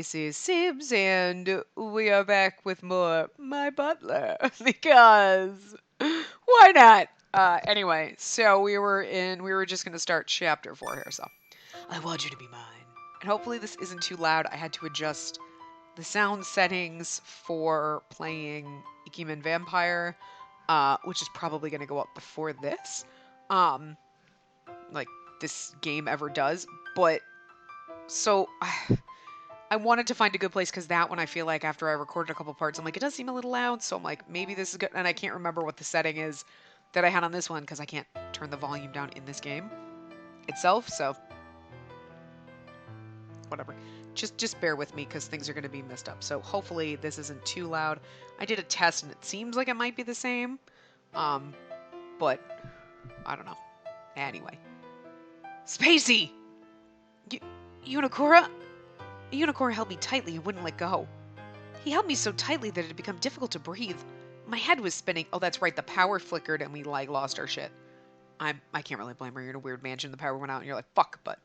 Spacey Sims, and we are back with more My Butler, because why not? Anyway, so we were just gonna start chapter 4 here, so I want you to be mine. And hopefully this isn't too loud. I had to adjust the sound settings for playing Ikemen Vampire, which is probably gonna go up before this. Like this game ever does, but so I wanted to find a good place because that one I feel like after I recorded a couple parts, I'm like, it does seem a little loud. So I'm like, maybe this is good. And I can't remember what the setting is that I had on this one because I can't turn the volume down in this game itself. So whatever. Just bear with me because things are going to be messed up. So hopefully this isn't too loud. I did a test and it seems like it might be the same. But I don't know. Anyway. Spacey! Unikora? Unikora held me tightly and wouldn't let go. He held me so tightly that it had become difficult to breathe. My head was spinning. Oh, that's right. The power flickered and we, lost our shit. I can't really blame her. You're in a weird mansion. The power went out and you're like, fuck, but...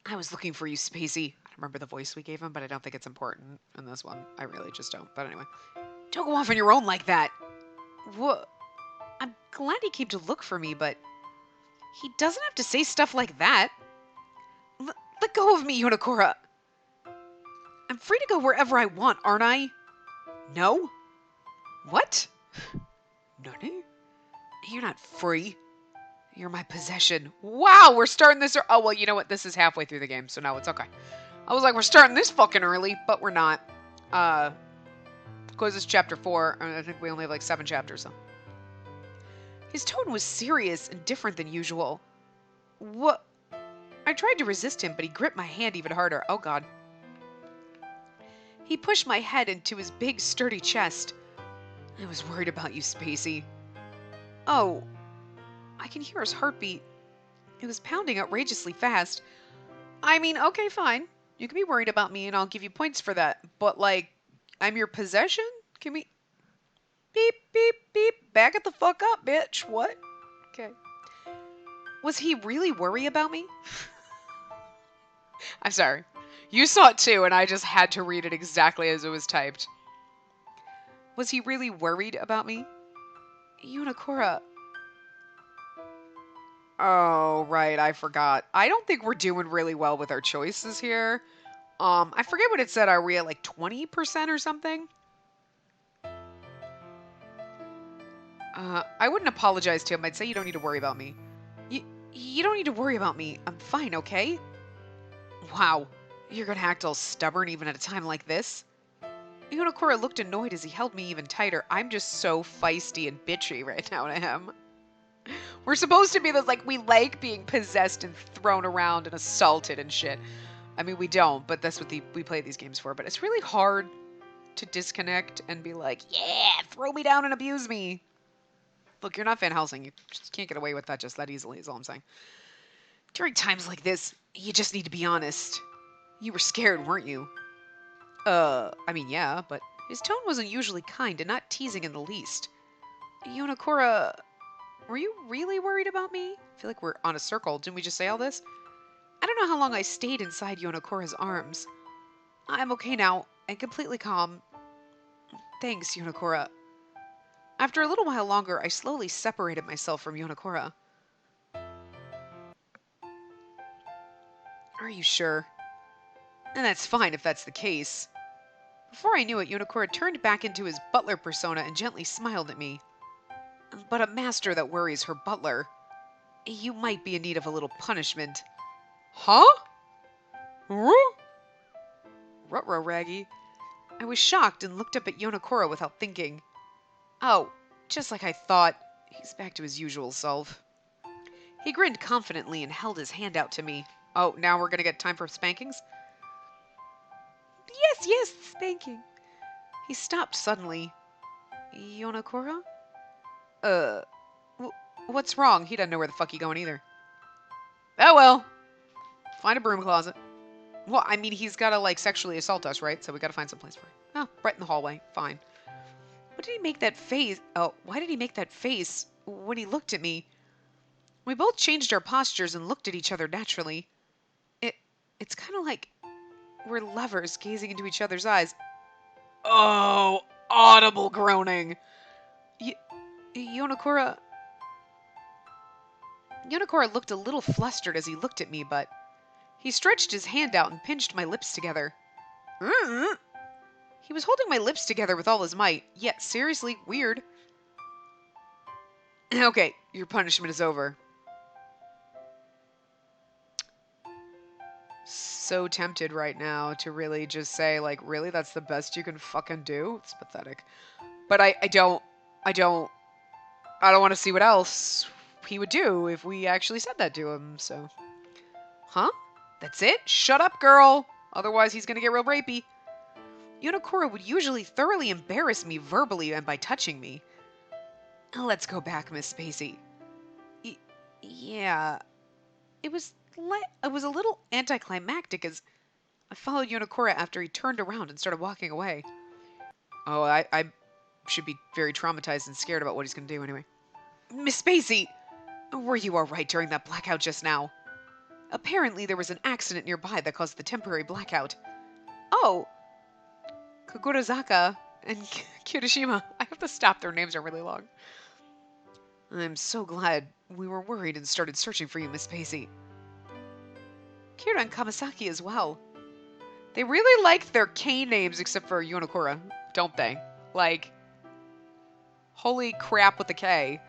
I was looking for you, Spacey. I don't remember the voice we gave him, but I don't think it's important in this one. I really just don't. But anyway. Don't go off on your own like that. What? I'm glad he came to look for me, but... He doesn't have to say stuff like that. Let go of me, Unikora. I'm free to go wherever I want, aren't I? No? What? Nani? You're not free. You're my possession. Wow, we're starting this... Oh, well, you know what? This is halfway through the game, so no, it's okay. I was like, we're starting this fucking early, but we're not. Because it's chapter 4, and I think we only have 7 chapters, so... His tone was serious and different than usual. What? I tried to resist him, but he gripped my hand even harder. Oh, God. He pushed my head into his big, sturdy chest. I was worried about you, Spacey. Oh, I can hear his heartbeat. It was pounding outrageously fast. I mean, okay, fine. You can be worried about me, and I'll give you points for that. But, I'm your possession? Can we... Beep, beep, beep. Back it the fuck up, bitch. What? Okay. Was he really worried about me? I'm sorry. You saw it too, and I just had to read it exactly as it was typed. Was he really worried about me? Unikora. Oh, right, I forgot. I don't think we're doing really well with our choices here. I forget what it said. Are we at 20% or something? I wouldn't apologize to him. I'd say you don't need to worry about me. You don't need to worry about me. I'm fine, okay? Wow, you're gonna act all stubborn even at a time like this? Unikora looked annoyed as he held me even tighter. I'm just so feisty and bitchy right now to him. We're supposed to be this, we like being possessed and thrown around and assaulted and shit. I mean, we don't, but that's what we play these games for. But it's really hard to disconnect and be like, yeah, throw me down and abuse me. Look, you're not Van Helsing. You just can't get away with that just that easily, is all I'm saying. During times like this, you just need to be honest. You were scared, weren't you? I mean, yeah, but his tone wasn't usually kind and not teasing in the least. Unikora, were you really worried about me? I feel like we're on a circle. Didn't we just say all this? I don't know how long I stayed inside Unikora's arms. I'm okay now and completely calm. Thanks, Unikora. After a little while longer, I slowly separated myself from Unikora. Are you sure? And that's fine if that's the case. Before I knew it, Unikora turned back into his butler persona and gently smiled at me. But a master that worries her butler. You might be in need of a little punishment. Huh? Ruh-roh, Raggy. I was shocked and looked up at Unikora without thinking. Oh, just like I thought, he's back to his usual self. He grinned confidently and held his hand out to me. Oh, now we're gonna get time for spankings? Yes, spanking. He stopped suddenly. Unikora? What's wrong? He doesn't know where the fuck he's going either. Oh well. Find a broom closet. Well, I mean, he's gotta, sexually assault us, right? So we gotta find some place for it. Oh, right in the hallway. Fine. What did he make that face? Oh, why did he make that face when he looked at me? We both changed our postures and looked at each other naturally. It's kind of like We're lovers gazing into each other's eyes. Oh, audible groaning. Yonakura... Yonakura looked a little flustered as he looked at me, but he stretched his hand out and pinched my lips together. He was holding my lips together with all his might, yet seriously weird. Okay, your punishment is over. So tempted right now to really just say, like, really, that's the best you can fucking do? It's pathetic. But I don't want to see what else he would do if we actually said that to him, so. Huh? That's it? Shut up, girl! Otherwise he's gonna get real rapey. Yonakura would usually thoroughly embarrass me verbally and by touching me. Let's go back, Miss Spacey. Yeah. It was a little anticlimactic as I followed Yonakura after he turned around and started walking away. Oh, I should be very traumatized and scared about what he's going to do anyway. Miss Spacey! Were you alright during that blackout just now? Apparently there was an accident nearby that caused the temporary blackout. Oh! Kagurazaka and Kirishima. I have to stop, their names are really long. I'm so glad we were worried and started searching for you, Miss Spacey. Kira and Kamasaki as well. They really like their K names except for Yonakura, don't they? Like, holy crap with the K.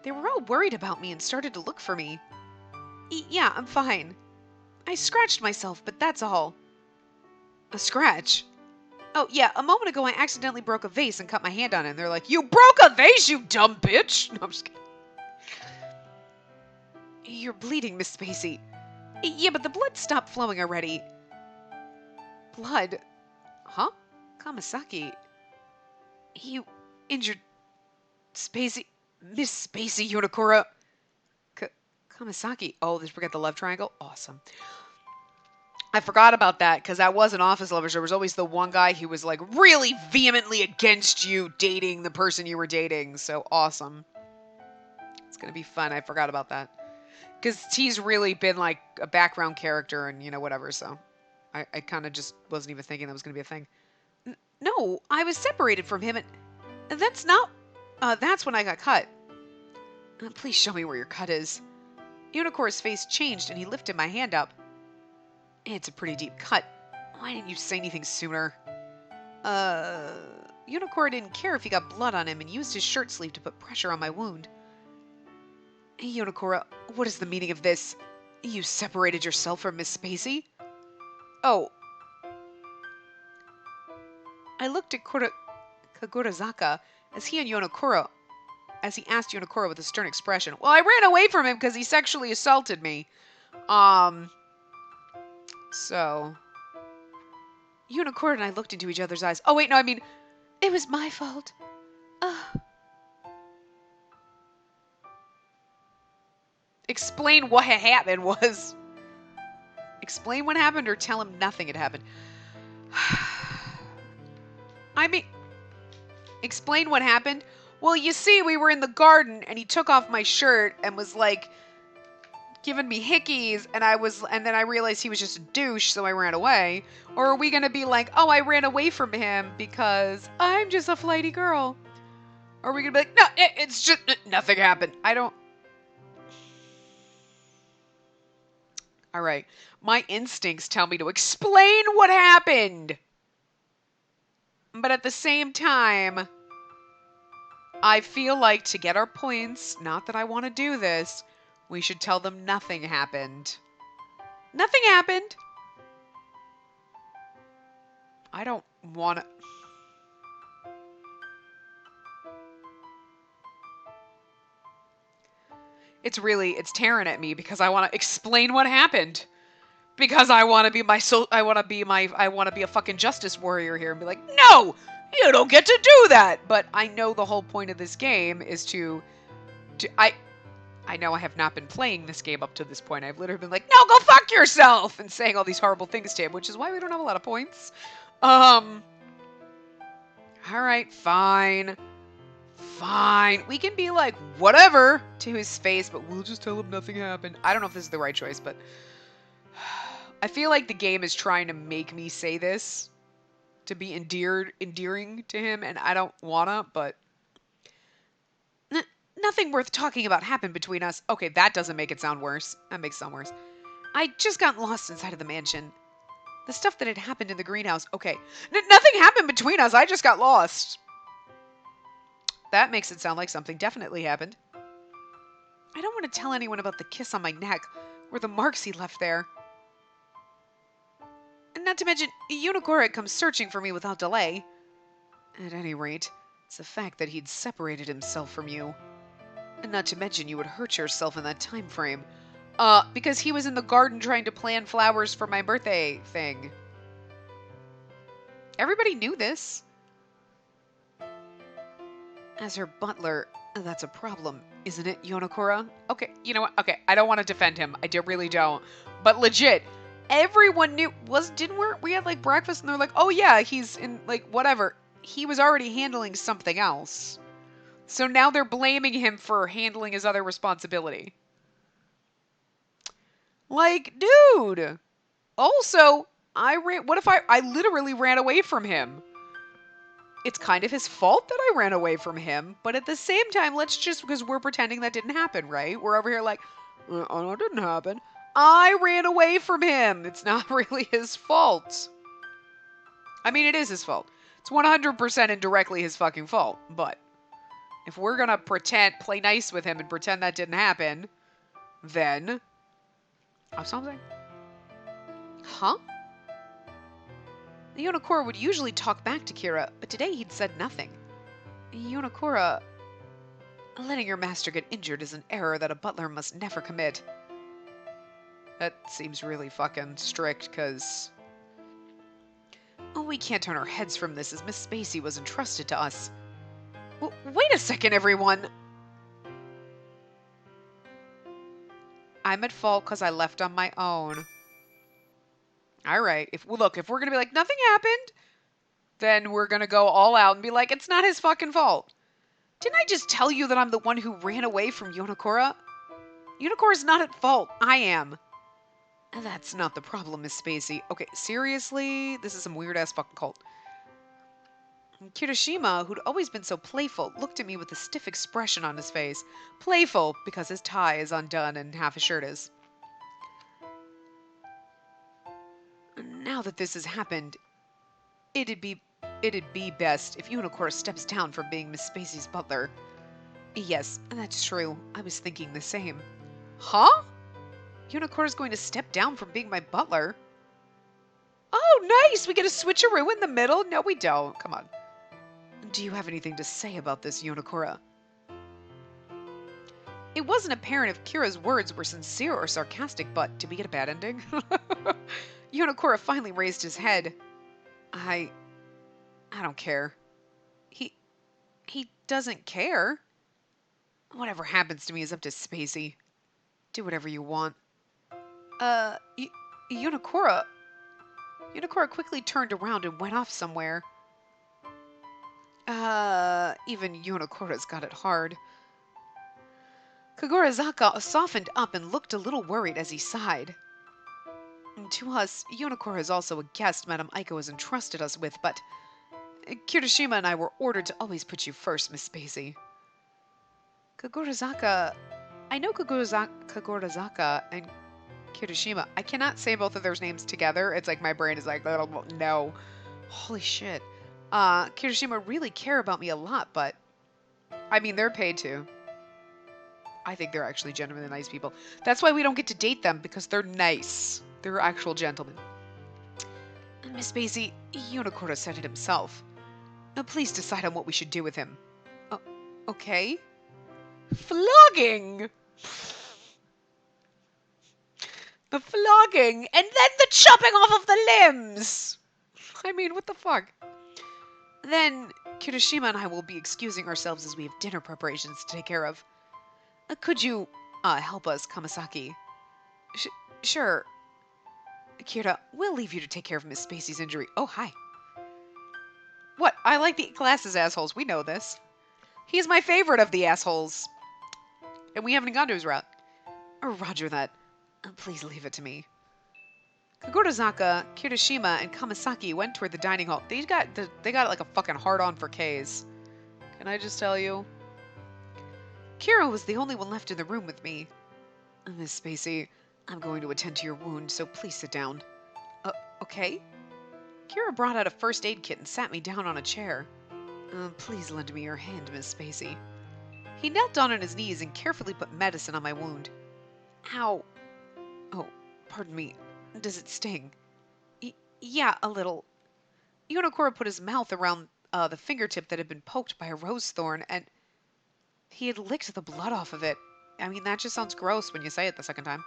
They were all worried about me and started to look for me. Yeah, I'm fine. I scratched myself, but that's all. A scratch? Oh, yeah, a moment ago I accidentally broke a vase and cut my hand on it, and they're like, you broke a vase, you dumb bitch! No, I'm just kidding. You're bleeding, Miss Spacey. Yeah, but the blood stopped flowing already. Blood? Huh? Kamasaki? You injured... Spacey... Miss Spacey, Yonakura... Kamasaki. Oh, they forgot the love triangle? Awesome. I forgot about that, because that was an Office Lovers. There was always the one guy who was, like, really vehemently against you dating the person you were dating. So, awesome. It's going to be fun. I forgot about that. Because he's really been, like, a background character and, you know, whatever, so... I kind of just wasn't even thinking that was going to be a thing. No, I was separated from him, and that's not... that's when I got cut. Please show me where your cut is. Yonakura's face changed, and he lifted my hand up. It's a pretty deep cut. Why didn't you say anything sooner? Yonakura didn't care if he got blood on him and used his shirt sleeve to put pressure on my wound. Hey, Yonakura, what is the meaning of this? You separated yourself from Miss Spacey? Oh. I looked at Kagurazaka as he asked Yonakura with a stern expression. Well, I ran away from him because he sexually assaulted me. So. Yonakura and I looked into each other's eyes. Oh, wait, no, I mean, it was my fault. Explain what had happened was... Explain what happened or tell him nothing had happened. I mean... Explain what happened? Well, you see, we were in the garden, and he took off my shirt and was, like, giving me hickeys, and then I realized he was just a douche, so I ran away. Or are we gonna be like, oh, I ran away from him because I'm just a flighty girl? Or are we gonna be like, no, it's just, nothing happened. I don't... Alright. My instincts tell me to explain what happened. But at the same time, I feel like to get our points, not that I want to do this, we should tell them nothing happened. Nothing happened. I don't want to... It's tearing at me because I want to explain what happened. Because I want to be I want to be a fucking justice warrior here and be like, no, you don't get to do that. But I know the whole point of this game is I know I have not been playing this game up to this point. I've literally been like, no, go fuck yourself, and saying all these horrible things to him, which is why we don't have a lot of points. All right, fine. Fine. We can be like, whatever, to his face, but we'll just tell him nothing happened. I don't know if this is the right choice, but... I feel like the game is trying to make me say this to be endearing to him, and I don't wanna, but N- nothing worth talking about happened between us. Okay, that doesn't make it sound worse. That makes it sound worse. I just got lost inside of the mansion. The stuff that had happened in the greenhouse. Okay, nothing happened between us. I just got lost. That makes it sound like something definitely happened. I don't want to tell anyone about the kiss on my neck or the marks he left there. And not to mention, Unikora had come searching for me without delay. At any rate, it's the fact that he'd separated himself from you. And not to mention you would hurt yourself in that time frame. Because he was in the garden trying to plan flowers for my birthday thing. Everybody knew this. As her butler, that's a problem, isn't it, Yonakura? Okay, you know what? Okay, I don't want to defend him. Really don't. But legit, everyone knew. We had like breakfast and they're like, oh yeah, he's in like whatever. He was already handling something else. So now they're blaming him for handling his other responsibility. Like, dude. Also, what if I literally ran away from him? It's kind of his fault that I ran away from him, but at the same time, because we're pretending that didn't happen, right? We're over here like, oh, no, it didn't happen. I ran away from him. It's not really his fault. I mean, it is his fault. It's 100% indirectly his fucking fault, but if we're gonna play nice with him and pretend that didn't happen, then... Oh, something? Huh? The Yonakura would usually talk back to Kira, but today he'd said nothing. Yonakura, letting your master get injured is an error that a butler must never commit. That seems really fucking strict, because... Oh, we can't turn our heads from this as Miss Spacey was entrusted to us. Wait a second, everyone! I'm at fault because I left on my own. Alright, if we're gonna be like, nothing happened, then we're gonna go all out and be like, it's not his fucking fault. Didn't I just tell you that I'm the one who ran away from Yonakura? Yonakura's not at fault. I am. And that's not the problem, Miss Spacey. Okay, seriously? This is some weird-ass fucking cult. Kirishima, who'd always been so playful, looked at me with a stiff expression on his face. Playful, because his tie is undone and half his shirt is. Now that this has happened, it'd be best if Yonakura steps down from being Miss Spacey's butler. Yes, that's true. I was thinking the same. Huh? Yonakura's going to step down from being my butler? Oh, nice! We get a switcheroo in the middle? No, we don't. Come on. Do you have anything to say about this, Yonakura? It wasn't apparent if Kira's words were sincere or sarcastic, but did we get a bad ending? Yonakura finally raised his head. I don't care. He doesn't care. Whatever happens to me is up to Spacey. Do whatever you want. Yonakura. Yonakura quickly turned around and went off somewhere. Even Yonakura's got it hard. Kagurazaka softened up and looked a little worried as he sighed. To us, Yonakura is also a guest Madame Aiko has entrusted us with, but Kirishima and I were ordered to always put you first, Miss Spacey. Kagurazaka... I know Kagurazaka and Kirishima. I cannot say both of their names together. It's like my brain is like, no. Holy shit. Kirishima really care about me a lot, but... I mean, they're paid to. I think they're actually genuinely nice people. That's why we don't get to date them, because they're nice. They're actual gentlemen. Miss Spacey, Yonakura said it himself. Now please decide on what we should do with him. Okay. Flogging! The flogging, and then the chopping off of the limbs! I mean, what the fuck? Then, Kirishima and I will be excusing ourselves as we have dinner preparations to take care of. Could you, help us, Kamasaki? Sure. Kira, we'll leave you to take care of Miss Spacey's injury. Oh, hi. What? I like the glasses assholes. We know this. He's my favorite of the assholes. And we haven't gone to his route. Roger that. Please leave it to me. Kagorazaka, Kirishima, and Kamasaki went toward the dining hall. They got like a fucking hard-on for K's. Can I just tell you? Kira was the only one left in the room with me. Miss Spacey, I'm going to attend to your wound, so please sit down. Okay? Kira brought out a first aid kit and sat me down on a chair. Please lend me your hand, Miss Spacey. He knelt down on his knees and carefully put medicine on my wound. Ow. Oh, pardon me. Does it sting? Yeah, a little. Yonokura put his mouth around the fingertip that had been poked by a rose thorn, and he had licked the blood off of it. I mean, that just sounds gross when you say it the second time.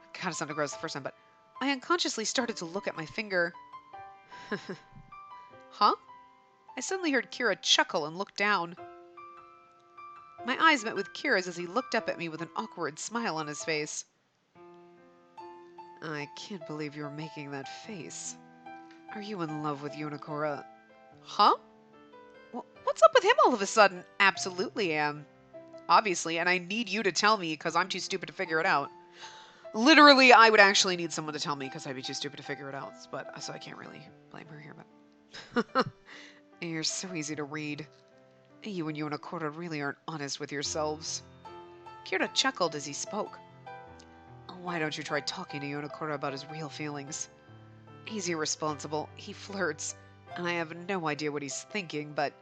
It kind of sounded gross the first time, but I unconsciously started to look at my finger. Huh? I suddenly heard Kira chuckle and look down. My eyes met with Kira's as he looked up at me with an awkward smile on his face. I can't believe you're making that face. Are you in love with Yonokura? Huh? What's up with him all of a sudden? Absolutely am. Obviously, and I need you to tell me because I'm too stupid to figure it out. Literally, I would actually need someone to tell me because I'd be too stupid to figure it out. But so I can't really blame her here. But you're so easy to read. You and Yonokura really aren't honest with yourselves. Kira chuckled as he spoke. Why don't you try talking to Yonokura about his real feelings? He's irresponsible, he flirts, and I have no idea what he's thinking, but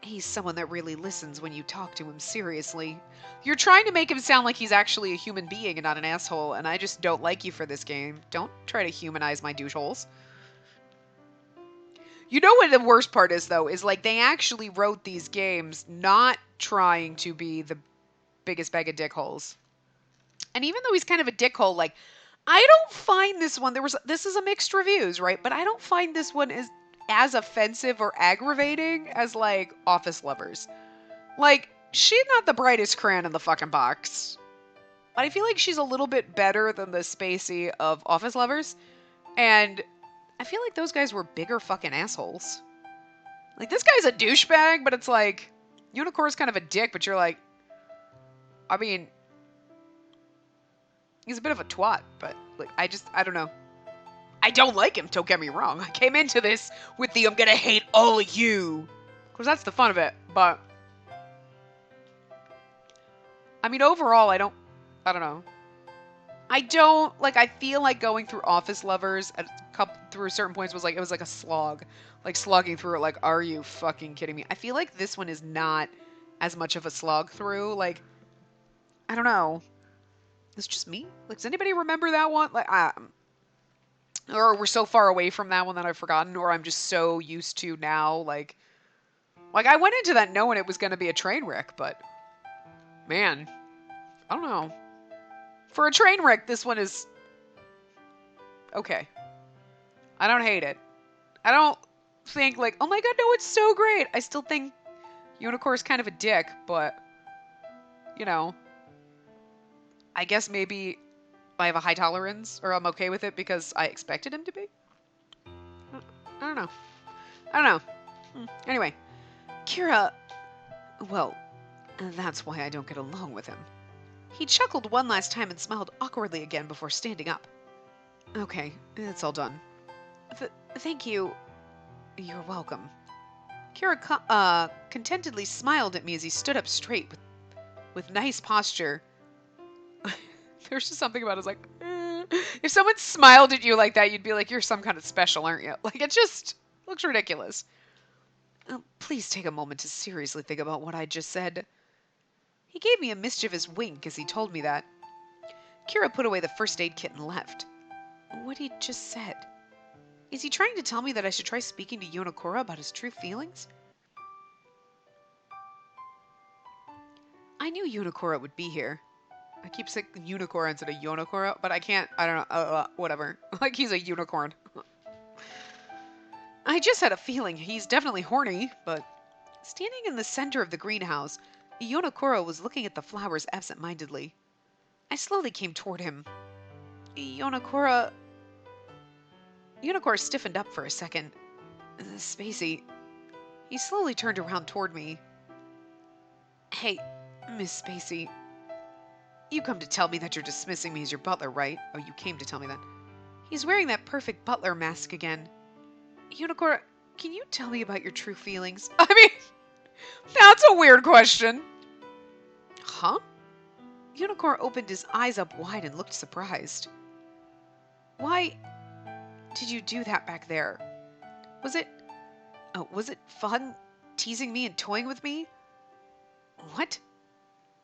he's someone that really listens when you talk to him seriously. You're trying to make him sound like he's actually a human being and not an asshole, and I just don't like you for this game. Don't try to humanize my doucheholes. You know what the worst part is, though, is like they actually wrote these games not trying to be the biggest bag of dickholes. And even though he's kind of a dickhole, like, I don't find this one, this is a mixed reviews, right? But I don't find this one as offensive or aggravating as, like, Office Lovers. Like, she's not the brightest crayon in the fucking box. But I feel like she's a little bit better than the Spacey of Office Lovers. And I feel like those guys were bigger fucking assholes. Like, this guy's a douchebag, but it's like, Unicorn's kind of a dick, but you're like, I mean, he's a bit of a twat, but like, I don't know. I don't like him, don't get me wrong. I came into this with the I'm gonna hate all of you. Because that's the fun of it, but I mean, overall, I don't know. I feel like going through Office Lovers through certain points it was like a slog. Like slogging through it, like, are you fucking kidding me? I feel like this one is not as much of a slog through. Like, I don't know. It's just me? Like, does anybody remember that one? Like, or we're so far away from that one that I've forgotten, or I'm just so used to now, like I went into that knowing it was going to be a train wreck, but man, I don't know. For a train wreck, this one is okay. I don't hate it. I don't think like, oh my god, no, it's so great. I still think Unicorn's kind of a dick, but you know, I guess maybe I have a high tolerance, or I'm okay with it because I expected him to be. I don't know. Anyway, Kira, well, that's why I don't get along with him. He chuckled one last time and smiled awkwardly again before standing up. Okay, it's all done. Thank you. You're welcome. Kira contentedly smiled at me as he stood up straight with nice posture. There's just something about it, like, if someone smiled at you like that, you'd be like, you're some kind of special, aren't you? Like, it just looks ridiculous. Please take a moment to seriously think about what I just said. He gave me a mischievous wink as he told me that. Kira put away the first aid kit and left. What he just said. Is he trying to tell me that I should try speaking to Yonokura about his true feelings? I knew Yonokura would be here. I keep saying unicorn instead of Yonokura, but I can't, I don't know, whatever. Like, he's a unicorn. I just had a feeling he's definitely horny, but standing in the center of the greenhouse, Yonokura was looking at the flowers absent-mindedly. I slowly came toward him. Yonokura stiffened up for a second. Spacey. He slowly turned around toward me. Hey, Miss Spacey. You come to tell me that you're dismissing me as your butler, right? Oh, you came to tell me that. He's wearing that perfect Butler mask again. Unicorn, can you tell me about your true feelings? I mean, that's a weird question. Huh? Unicorn opened his eyes up wide and looked surprised. Why did you do that back there? Was it fun teasing me and toying with me? What?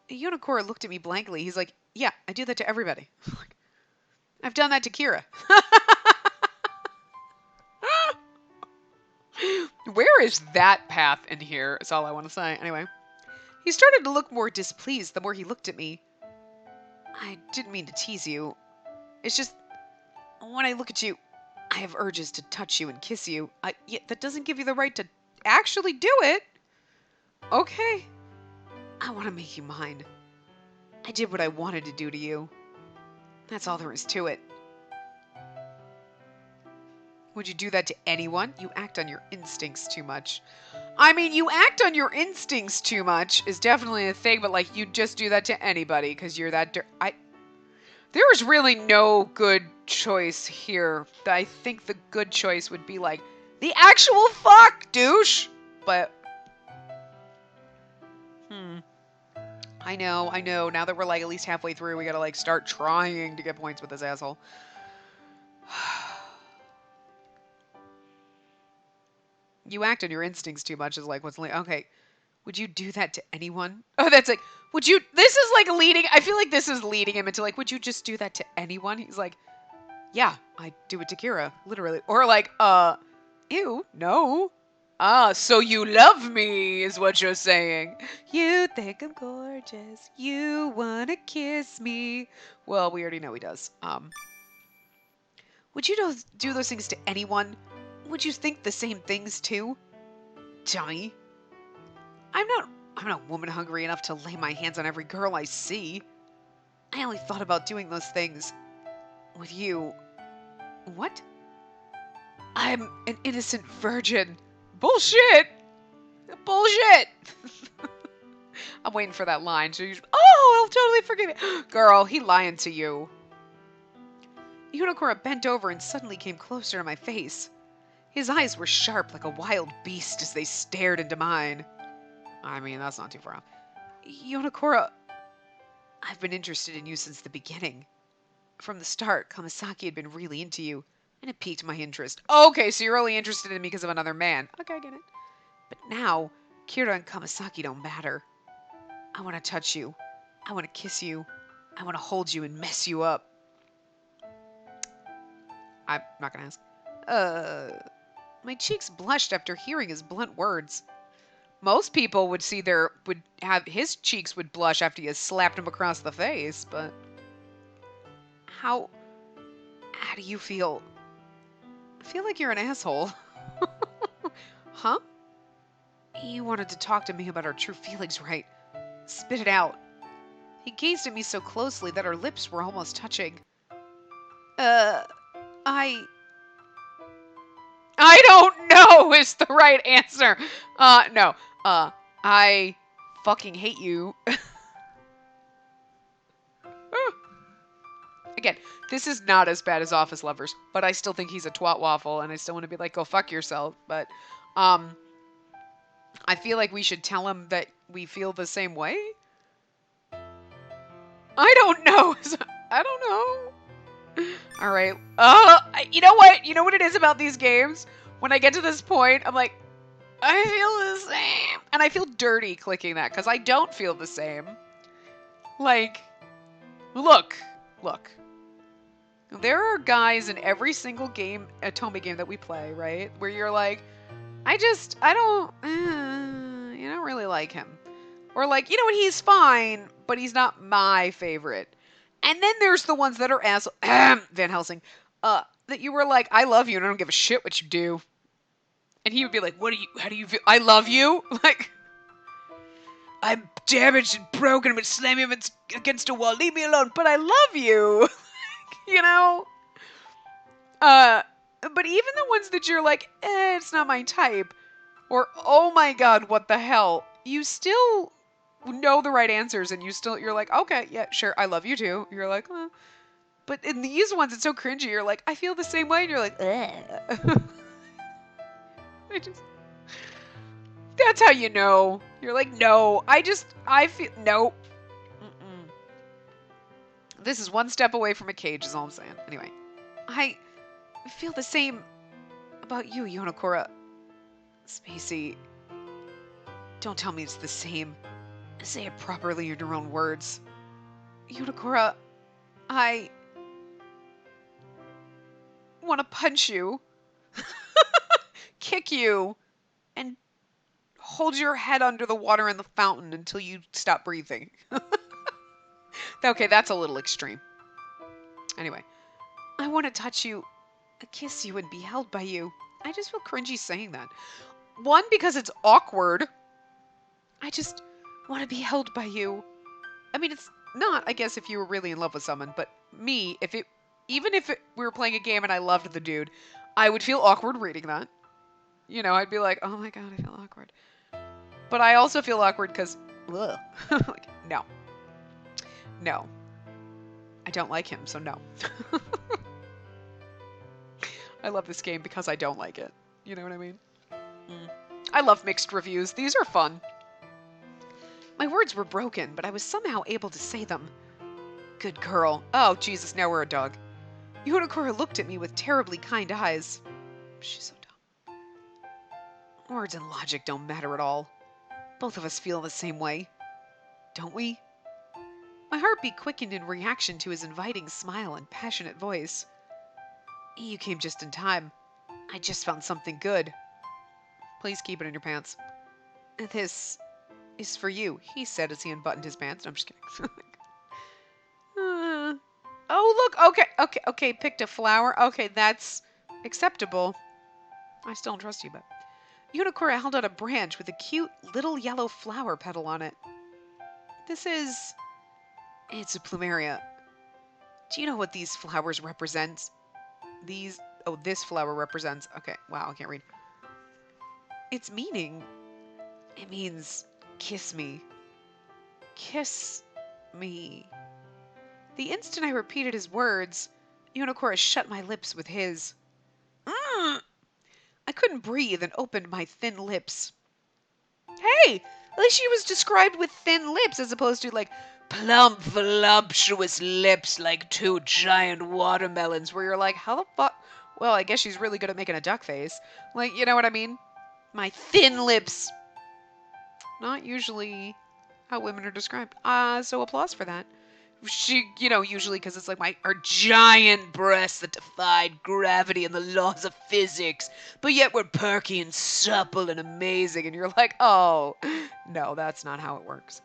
Unicorn looked at me blankly. He's like, yeah, I do that to everybody. I've done that to Kira. Where is that path in here? Is all I want to say. Anyway, he started to look more displeased the more he looked at me. I didn't mean to tease you. It's just, when I look at you, I have urges to touch you and kiss you. Yeah, that doesn't give you the right to actually do it. Okay. I want to make you mine. I did what I wanted to do to you. That's all there is to it. Would you do that to anyone? You act on your instincts too much. I mean, you act on your instincts too much is definitely a thing, but like, you just do that to anybody because you're that there is really no good choice here. I think the good choice would be like, the actual fuck, douche! But, I know. Now that we're like at least halfway through, we gotta like start trying to get points with this asshole. You act on your instincts too much is like what's like, okay, would you do that to anyone? Oh, that's like, would you, this is like leading, I feel like this is leading him into like, would you just do that to anyone? He's like, yeah, I do it to Kira, literally. Or like, ew, no. Ah, so you love me is what you're saying. You think I'm gorgeous. You wanna kiss me. Well, we already know he does. Would you do those things to anyone? Would you think the same things too? Dummy. I'm not woman hungry enough to lay my hands on every girl I see. I only thought about doing those things with you. What? I'm an innocent virgin. Bullshit! Bullshit! I'm waiting for that line. So I'll totally forgive it. Girl, he lying to you. Unicorn bent over and suddenly came closer to my face. His eyes were sharp like a wild beast as they stared into mine. I mean, that's not too far off. Yonakura, I've been interested in you since the beginning. From the start, Kamasaki had been really into you, and it piqued my interest. Okay, so you're only interested in me because of another man. Okay, I get it. But now, Kira and Kamasaki don't matter. I want to touch you. I want to kiss you. I want to hold you and mess you up. I'm not going to ask. My cheeks blushed after hearing his blunt words. Most people would have his cheeks would blush after you slapped him across the face, but how do you feel? I feel like you're an asshole. Huh? You wanted to talk to me about our true feelings, right? Spit it out. He gazed at me so closely that our lips were almost touching. I don't know is the right answer. No. I fucking hate you. Again, this is not as bad as Office Lovers, but I still think he's a twat waffle, and I still want to be like, go fuck yourself. But, I feel like we should tell him that we feel the same way. I don't know. I don't know. All right. You know what? You know what it is about these games? When I get to this point, I'm like, I feel the same. And I feel dirty clicking that because I don't feel the same. Like, look. There are guys in every single game, Atome game that we play, right? Where you're like, I don't really like him. Or like, you know what, he's fine, but he's not my favorite. And then there's the ones that are Van Helsing, that you were like, I love you and I don't give a shit what you do. And he would be like, how do you feel? I love you? Like, I'm damaged and broken, I'm gonna slam you against a wall, leave me alone, but I love you. You know? But even the ones that you're like, it's not my type, or, oh my god, what the hell, you still know the right answers, and you're like, okay, yeah, sure, I love you too. You're like, But in these ones, it's so cringy. You're like, I feel the same way. And you're like, ugh. That's how you know. You're like, no, I feel, no. Mm-mm. This is one step away from a cage, is all I'm saying. Anyway, I feel the same about you, Yonokura. Spacey, don't tell me it's the same. Say it properly in your own words. Yonokura, I want to punch you, kick you, and hold your head under the water in the fountain until you stop breathing. Okay, that's a little extreme. Anyway, I want to touch you, kiss you, and be held by you. I just feel cringy saying that. One, because it's awkward. I just want to be held by you. I mean, it's not, I guess, if you were really in love with someone, but me, even if we were playing a game and I loved the dude, I would feel awkward reading that. You know, I'd be like, oh my god, I feel awkward. But I also feel awkward because, like, no. No. I don't like him, so no. I love this game because I don't like it. You know what I mean? I love mixed reviews. These are fun. My words were broken, but I was somehow able to say them. Good girl. Oh, Jesus, now we're a dog. Yonokura looked at me with terribly kind eyes. She's so dumb. Words and logic don't matter at all. Both of us feel the same way. Don't we? My heartbeat quickened in reaction to his inviting smile and passionate voice. You came just in time. I just found something good. Please keep it in your pants. This is for you, he said as he unbuttoned his pants. No, I'm just kidding. Oh, look. Okay. Picked a flower. Okay, that's acceptable. I still don't trust you, but... Yonokura held out a branch with a cute little yellow flower petal on it. It's a plumeria. Do you know what these flowers represent? This flower represents... Okay, wow, I can't read. Its meaning, it means, kiss me. Kiss me. The instant I repeated his words, Yonokura shut my lips with his. I couldn't breathe and opened my thin lips. Hey, at least she was described with thin lips as opposed to like plump, voluptuous lips like two giant watermelons where you're like, how the fuck? Well, I guess she's really good at making a duck face. Like, you know what I mean? My thin lips. Not usually how women are described. So applause for that. She, usually because it's like her giant breasts that defied gravity and the laws of physics, but yet we're perky and supple and amazing, and you're like, oh, no, that's not how it works.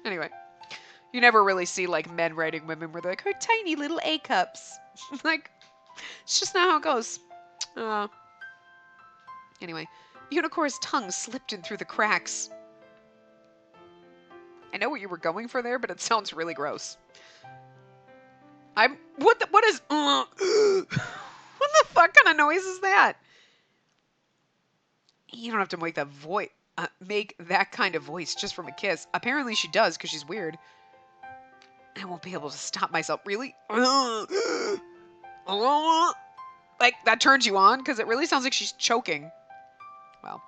Anyway, you never really see like men writing women where they're like, her tiny little A cups. Like, it's just not how it goes. Anyway, Yonokura's tongue slipped in through the cracks. I know what you were going for there, but it sounds really gross. What is, what the fuck kind of noise is that? You don't have to make that kind of voice just from a kiss. Apparently she does, because she's weird. I won't be able to stop myself. Really? Like, that turns you on? Because it really sounds like she's choking. Well,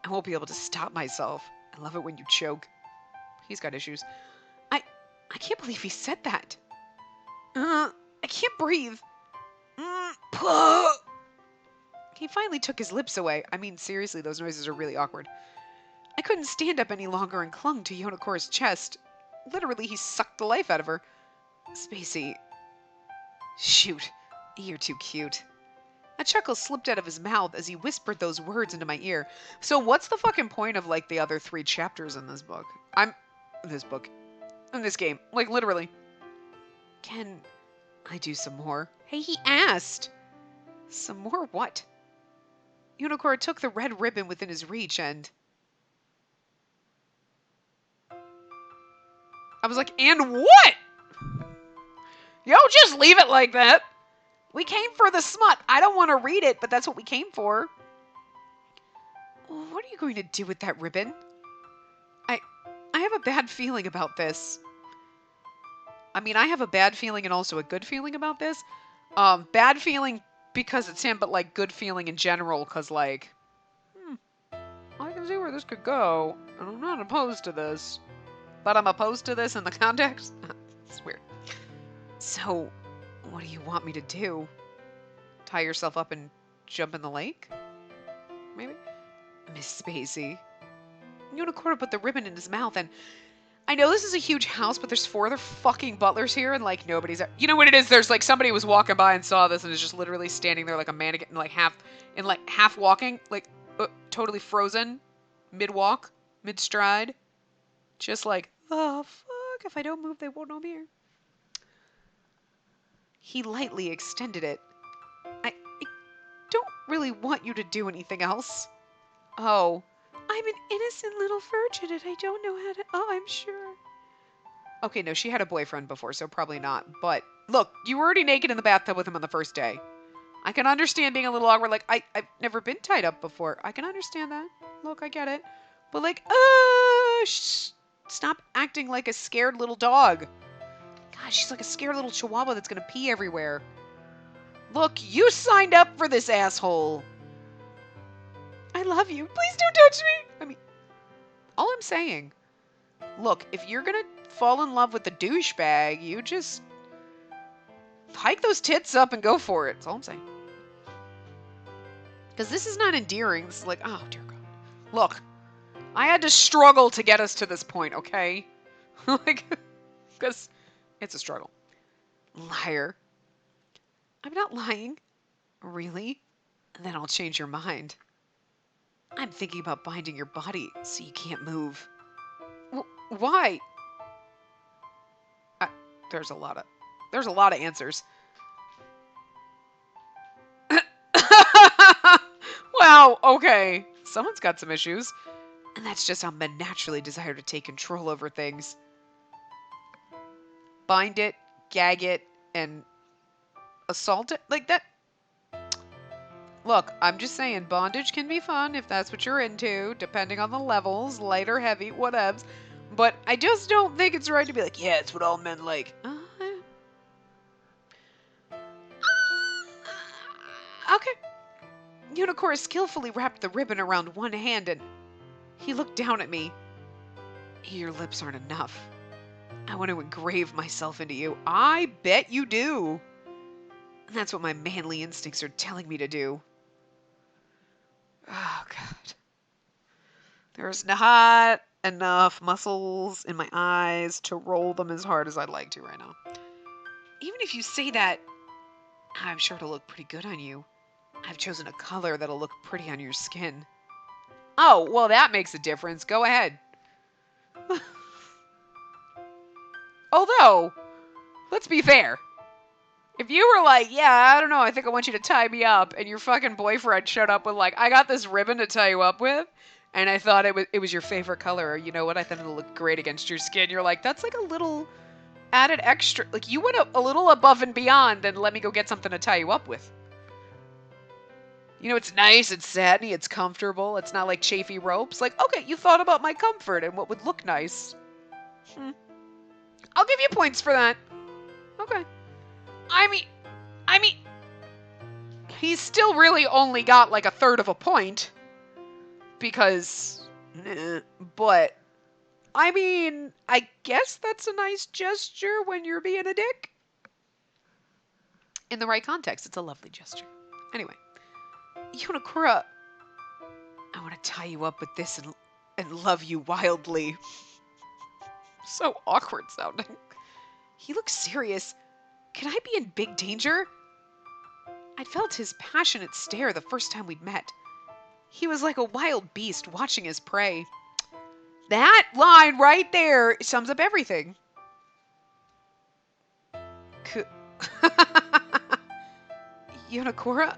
I won't be able to stop myself. I love it when you choke. He's got issues. I can't believe he said that. I can't breathe. He finally took his lips away. I mean, seriously, those noises are really awkward. I couldn't stand up any longer and clung to Yonokura's chest. Literally, he sucked the life out of her. Spacey. Shoot, you're too cute. A chuckle slipped out of his mouth as he whispered those words into my ear. So what's the fucking point of, like, the other 3 chapters in this book? In this game. Like, literally. Can I do some more? Hey, he asked. Some more what? Yonokura took the red ribbon within his reach and... I was like, and what? Yo, just leave it like that. We came for the smut. I don't want to read it, but that's what we came for. What are you going to do with that ribbon? I have a bad feeling about this. I mean, I have a bad feeling and also a good feeling about this. Bad feeling because it's him, but like good feeling in general because like, I can see where this could go, and I'm not opposed to this. But I'm opposed to this in the context? It's weird. So, what do you want me to do? Tie yourself up and jump in the lake? Maybe? Miss Spacey. Unicorn put the ribbon in his mouth, and I know this is a huge house, but there's 4 other fucking butlers here, and like nobody's. You know what it is? There's like somebody was walking by and saw this and is just literally standing there like a mannequin, like half walking, like totally frozen, mid walk, mid stride, just like, oh fuck, if I don't move, they won't know I'm here. He lightly extended it. I don't really want you to do anything else. Oh, I'm an innocent little virgin and I don't know how to. Oh, I'm sure. Okay, no, she had a boyfriend before, so probably not. But look, you were already naked in the bathtub with him on the first day. I can understand being a little awkward. Like, I've never been tied up before. I can understand that. Look, I get it. But like, stop acting like a scared little dog. God, she's like a scared little chihuahua that's gonna pee everywhere. Look, you signed up for this, asshole. I love you. Please don't touch me. I mean, all I'm saying, look, if you're gonna fall in love with the douchebag, you just hike those tits up and go for it. That's all I'm saying. Because this is not endearing. This is like, oh, dear God. Look, I had to struggle to get us to this point, okay? Like, because it's a struggle. Liar. I'm not lying. Really? Then I'll change your mind. I'm thinking about binding your body so you can't move. Why? There's a lot of answers. Wow, okay. Someone's got some issues. And that's just how men naturally desire to take control over things. Bind it, gag it, and assault it like that. Look, I'm just saying, bondage can be fun if that's what you're into, depending on the levels, light or heavy, whatevs. But I just don't think it's right to be like, yeah, it's what all men like. Okay. Unicorn skillfully wrapped the ribbon around one hand and he looked down at me. Your lips aren't enough. I want to engrave myself into you. I bet you do. And that's what my manly instincts are telling me to do. Oh, God. There's not enough muscles in my eyes to roll them as hard as I'd like to right now. Even if you say that, I'm sure it'll look pretty good on you. I've chosen a color that'll look pretty on your skin. Oh, well, that makes a difference. Go ahead. Although, let's be fair. If you were like, yeah, I don't know, I think I want you to tie me up, and your fucking boyfriend showed up with like, I got this ribbon to tie you up with, and I thought it was your favorite color, or you know what, I thought it'll look great against your skin, you're like, that's like a little added extra, like you went a little above and beyond, and let me go get something to tie you up with. You know, it's nice, it's satiny, it's comfortable, it's not like chafy ropes. Like, okay, you thought about my comfort and what would look nice. I'll give you points for that. Okay. I mean, he's still really only got like a third of a point. Because, but, I mean, I guess that's a nice gesture when you're being a dick. In the right context, it's a lovely gesture. Anyway. Yonakura, I want to tie you up with this and love you wildly. So awkward sounding. He looks serious. Can I be in big danger? I'd felt his passionate stare the first time we'd met. He was like a wild beast watching his prey. That line right there sums up everything. Yonakura?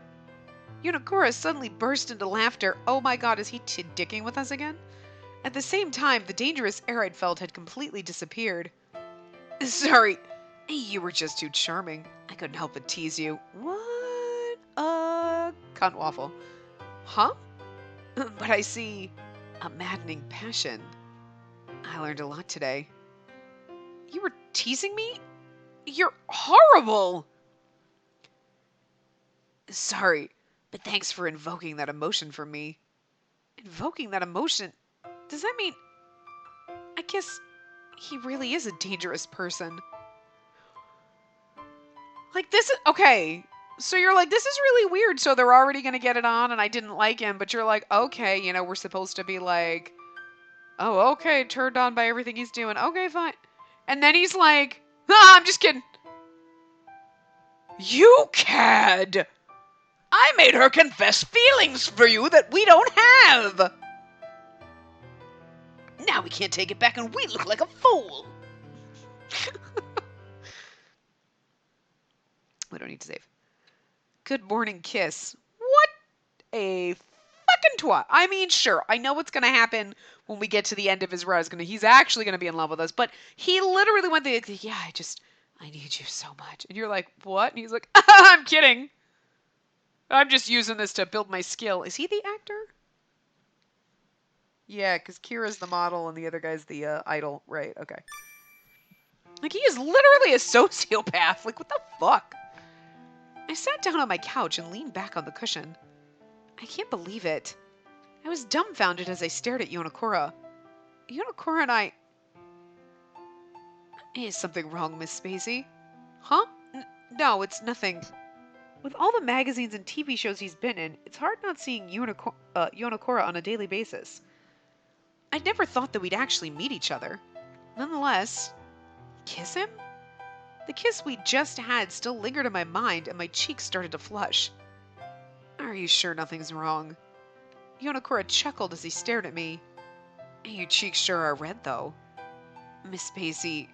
Yonakura suddenly burst into laughter. Oh my God, is he dicking with us again? At the same time, the dangerous air I'd felt had completely disappeared. Sorry, you were just too charming. I couldn't help but tease you. What a cunt waffle. Huh? But I see a maddening passion. I learned a lot today. You were teasing me? You're horrible! Sorry, but thanks for invoking that emotion from me. Invoking that emotion? Does that mean... I guess he really is a dangerous person. Like, this is... Okay, so you're like, this is really weird, so they're already gonna get it on, and I didn't like him, but you're like, okay, you know, we're supposed to be like, oh, okay, turned on by everything he's doing. Okay, fine. And then he's like, ah, I'm just kidding. You cad! I made her confess feelings for you that we don't have! Now we can't take it back and we look like a fool! We don't need to save. Good morning, kiss. What a fucking twat. I mean, sure, I know what's gonna happen when we get to the end of his route. He's actually gonna be in love with us, but he literally went yeah, I need you so much. And you're like, what? And he's like, I'm kidding. I'm just using this to build my skill. Is he the actor? Yeah, because Kira's the model and the other guy's the idol. Right, okay. Like, he is literally a sociopath. Like, what the fuck? I sat down on my couch and leaned back on the cushion. I can't believe it. I was dumbfounded as I stared at Yonakura. Yonakura and I... Is something wrong, Miss Spacey? Huh? No, it's nothing. With all the magazines and TV shows he's been in, it's hard not seeing Yonakura on a daily basis. I'd never thought that we'd actually meet each other. Nonetheless, kiss him? The kiss we just had still lingered in my mind, and my cheeks started to flush. Are you sure nothing's wrong? Yonakura chuckled as he stared at me. Your cheeks sure are red, though. Miss Spacey,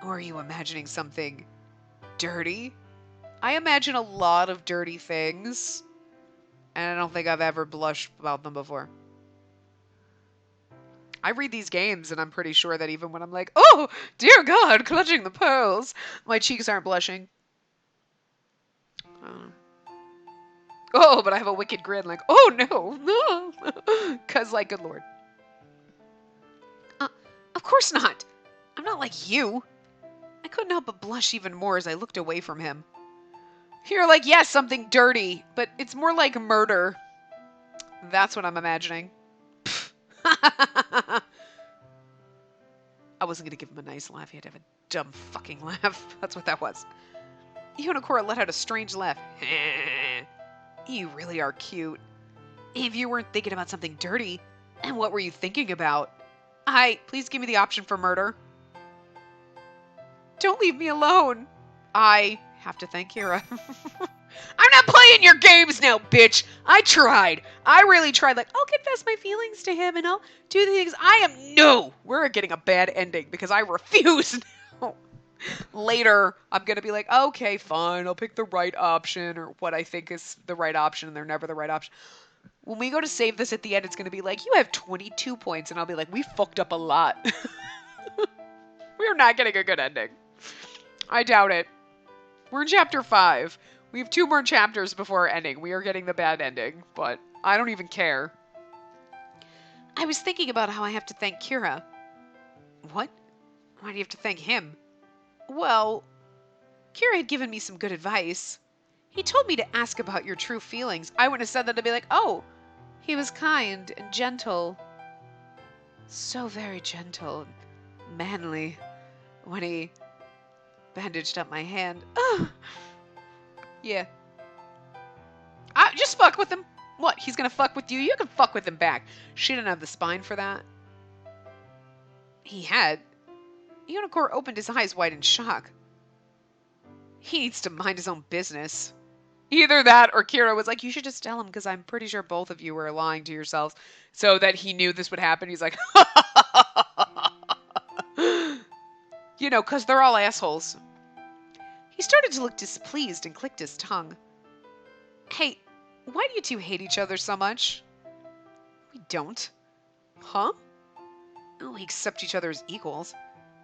or are you imagining something dirty? I imagine a lot of dirty things, and I don't think I've ever blushed about them before. I read these games, and I'm pretty sure that even when I'm like, oh, dear God, clutching the pearls, my cheeks aren't blushing. Oh, but I have a wicked grin, like, oh, no. Because, like, good Lord. Of course not. I'm not like you. I couldn't help but blush even more as I looked away from him. You're like, yes, something dirty, but it's more like murder. That's what I'm imagining. I wasn't going to give him a nice laugh. He had to have a dumb fucking laugh. That's what that was. Yonakura let out a strange laugh. You really are cute. If you weren't thinking about something dirty, and what were you thinking about? Please give me the option for murder. Don't leave me alone. I have to thank Kira. I'm not playing your games now, bitch. I tried. I really tried. Like, I'll confess my feelings to him and I'll do the things. No, we're getting a bad ending because I refuse now. Later, I'm going to be like, okay, fine. I'll pick the right option or what I think is the right option, and they're never the right option. When we go to save this at the end, it's going to be like, you have 22 points. And I'll be like, we fucked up a lot. We're not getting a good ending. I doubt it. We're in chapter 5. We have 2 more chapters before ending. We are getting the bad ending, but I don't even care. I was thinking about how I have to thank Kira. What? Why do you have to thank him? Well, Kira had given me some good advice. He told me to ask about your true feelings. I wouldn't have said that to be like, oh, he was kind and gentle. So very gentle and manly when he bandaged up my hand. Ugh. Yeah. Just fuck with him. What? He's gonna fuck with you? You can fuck with him back. She didn't have the spine for that. He had. Yonakura opened his eyes wide in shock. He needs to mind his own business. Either that or Kira was like, you should just tell him because I'm pretty sure both of you were lying to yourselves so that he knew this would happen. He's like, you know, because they're all assholes. He started to look displeased and clicked his tongue. Hey, why do you two hate each other so much? We don't. Huh? Oh, we accept each other as equals.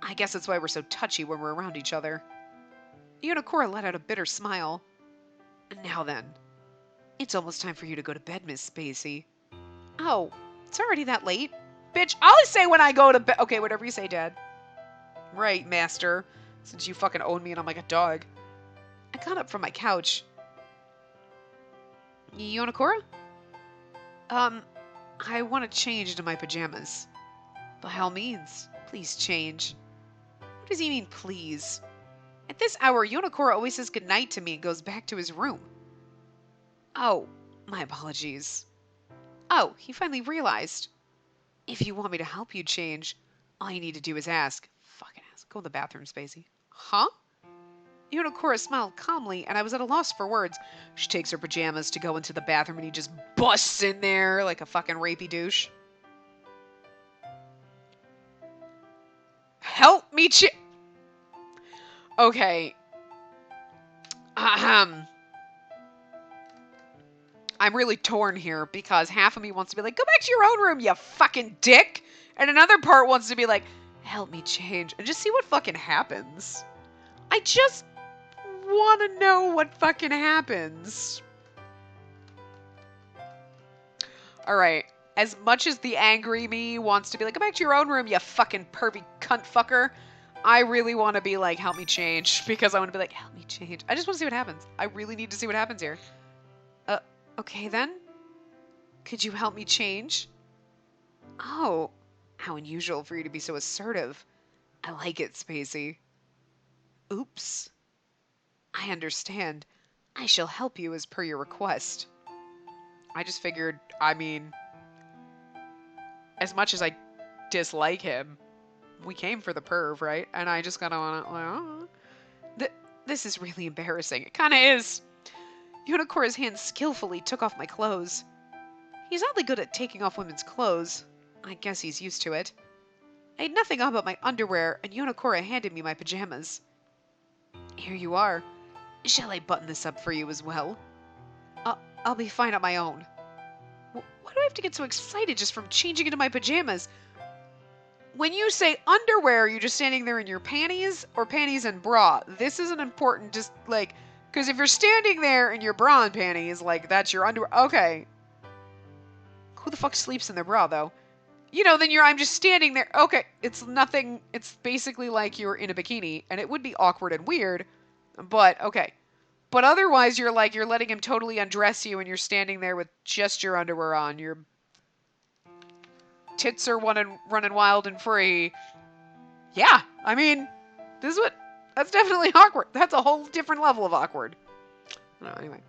I guess that's why we're so touchy when we're around each other. Yonakura let out a bitter smile. Now then, it's almost time for you to go to bed, Miss Spacey. Oh, it's already that late? Bitch, I'll say when I go to bed. Okay, whatever you say, Dad. Right, Master. since you fucking own me and I'm like a dog. I got up from my couch. Yonakura? I want to change into my pajamas. By all means, please change. What does he mean, please? At this hour, Yonakura always says goodnight to me and goes back to his room. Oh, my apologies. Oh, he finally realized. If you want me to help you change, all you need to do is ask. Fucking ask. Go in the bathroom, Spacey. Huh? Yonakura smiled calmly, and I was at a loss for words. She takes her pajamas to go into the bathroom, and he just busts in there like a fucking rapey douche. Help me Okay. I'm really torn here because half of me wants to be like, go back to your own room, you fucking dick. And another part wants to be like, help me change. And just see what fucking happens. I just want to know what fucking happens. Alright. As much as the angry me wants to be like, go back to your own room, you fucking pervy cunt fucker, I really want to be like, help me change. Because I want to be like, help me change. I just want to see what happens. I really need to see what happens here. Okay then. Could you help me change? Oh, how unusual for you to be so assertive. I like it, Spacey. Oops. I understand. I shall help you as per your request. I just figured, I mean, as much as I dislike him, we came for the perv, right? And I just gotta wanna, this is really embarrassing. It kinda is. Yonakura's hand skillfully took off my clothes. He's oddly good at taking off women's clothes. I guess he's used to it. I had nothing on but my underwear, and Yonakura handed me my pajamas. Here you are. Shall I button this up for you as well? I'll be fine on my own. Why do I have to get so excited just from changing into my pajamas? When you say underwear, are you just standing there in your panties or panties and bra? This isn't important, just like, because if you're standing there in your bra and panties, like, that's your underwear. Okay. Who the fuck sleeps in their bra, though? You know, then I'm just standing there. Okay, it's nothing. It's basically like you're in a bikini, and it would be awkward and weird, but okay. But otherwise, you're letting him totally undress you, and you're standing there with just your underwear on. Your tits are running wild and free. Yeah, I mean, that's definitely awkward. That's a whole different level of awkward. No, anyway.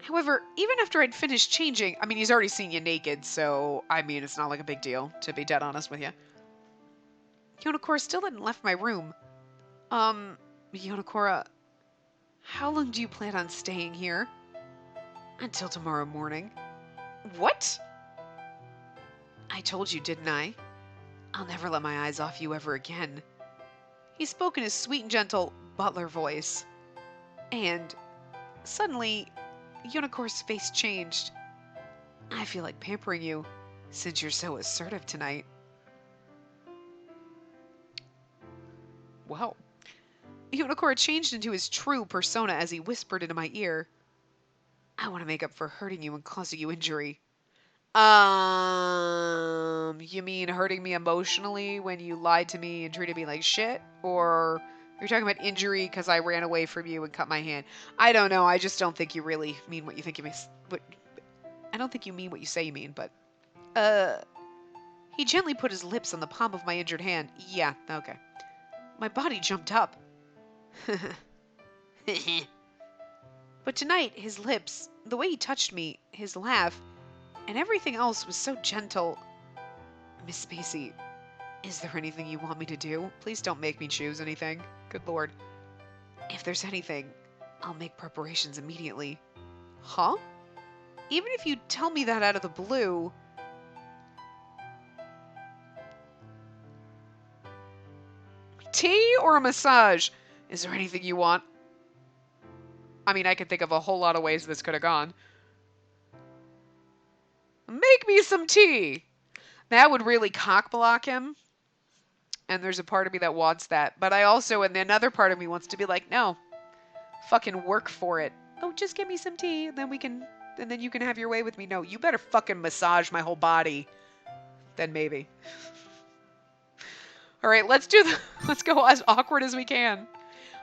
However, even after I'd finished changing, I mean, he's already seen you naked, so, I mean, it's not like a big deal, to be dead honest with you. Yonakura still hadn't left my room. Yonakura, how long do you plan on staying here? Until tomorrow morning. What? I told you, didn't I? I'll never let my eyes off you ever again. He spoke in his sweet and gentle Butler voice. And suddenly, Yonakura's face changed. I feel like pampering you, since you're so assertive tonight. Wow. Yonakura changed into his true persona as he whispered into my ear. I want to make up for hurting you and causing you injury. You mean hurting me emotionally when you lied to me and treated me like shit? Or are you talking about injury because I ran away from you and cut my hand? I don't know. I just don't think you really mean what you think you mean. But I don't think you mean what you say you mean, but... He gently put his lips on the palm of my injured hand. Yeah, okay. My body jumped up. But tonight, his lips, the way he touched me, his laugh, and everything else was so gentle. Miss Spacey, is there anything you want me to do? Please don't make me choose anything. Good lord. If there's anything, I'll make preparations immediately. Huh? Even if you tell me that out of the blue... Tea or a massage? Is there anything you want? I mean, I could think of a whole lot of ways this could have gone. Make me some tea! That would really cock-block him. And there's a part of me that wants that. But I also, and another part of me wants to be like, no. Fucking work for it. Oh, just give me some tea, and then you can have your way with me. No, you better fucking massage my whole body. Then maybe. All right, let's go as awkward as we can.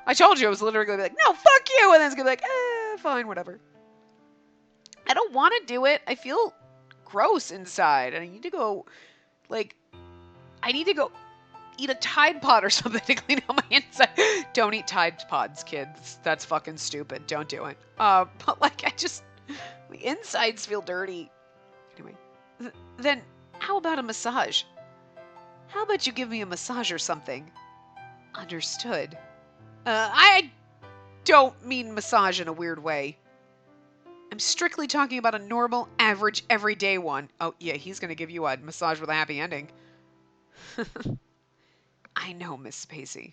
I told you I was literally going to be like, no, fuck you. And then it's going to be like, fine, whatever. I don't want to do it. I feel gross inside. And I need to go, eat a Tide Pod or something to clean out my inside. Don't eat Tide Pods, kids. That's fucking stupid. Don't do it. But my insides feel dirty. Anyway, then how about a massage? How about you give me a massage or something? Understood. I don't mean massage in a weird way. I'm strictly talking about a normal, average, everyday one. Oh, yeah, he's going to give you a massage with a happy ending. I know, Miss Spacey.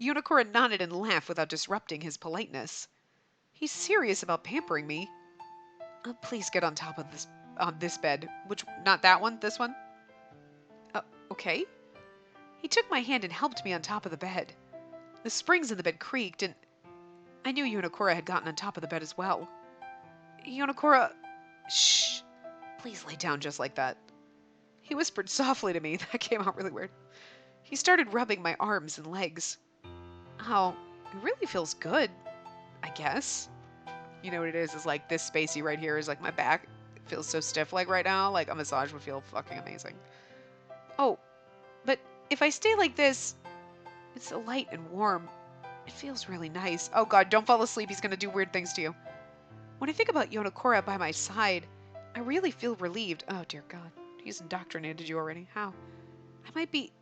Unicora nodded and laughed without disrupting his politeness. He's serious about pampering me. Please get on top of this bed. Not that one, this one? Okay. He took my hand and helped me on top of the bed. The springs in the bed creaked, and I knew Unicora had gotten on top of the bed as well. Unicora, shh, please lay down just like that. He whispered softly to me. That came out really weird. He started rubbing my arms and legs. Oh, it really feels good, I guess. You know what it is like this Spacey right here is like my back. It feels so stiff like right now. Like a massage would feel fucking amazing. Oh, but if I stay like this, it's so light and warm. It feels really nice. Oh god, don't fall asleep. He's gonna do weird things to you. When I think about Unicora by my side, I really feel relieved. Oh dear god. He's indoctrinated you already. How? I might be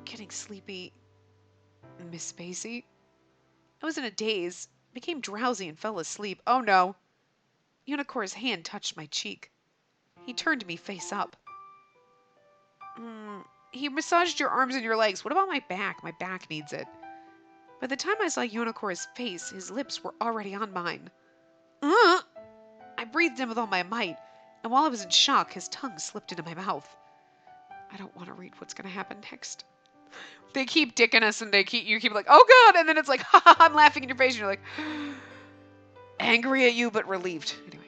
getting sleepy. Miss Spacey? I was in a daze, became drowsy and fell asleep. Oh no. Unicora's hand touched my cheek. He turned me face up. He massaged your arms and your legs. What about my back? My back needs it. By the time I saw Unicora's face, his lips were already on mine. I breathed in with all my might, and while I was in shock, his tongue slipped into my mouth. I don't want to read what's going to happen next. They keep dicking us, and you keep like, oh god, and then it's like, ha ha, I'm laughing in your face, and you're like, angry at you, but relieved. Anyway,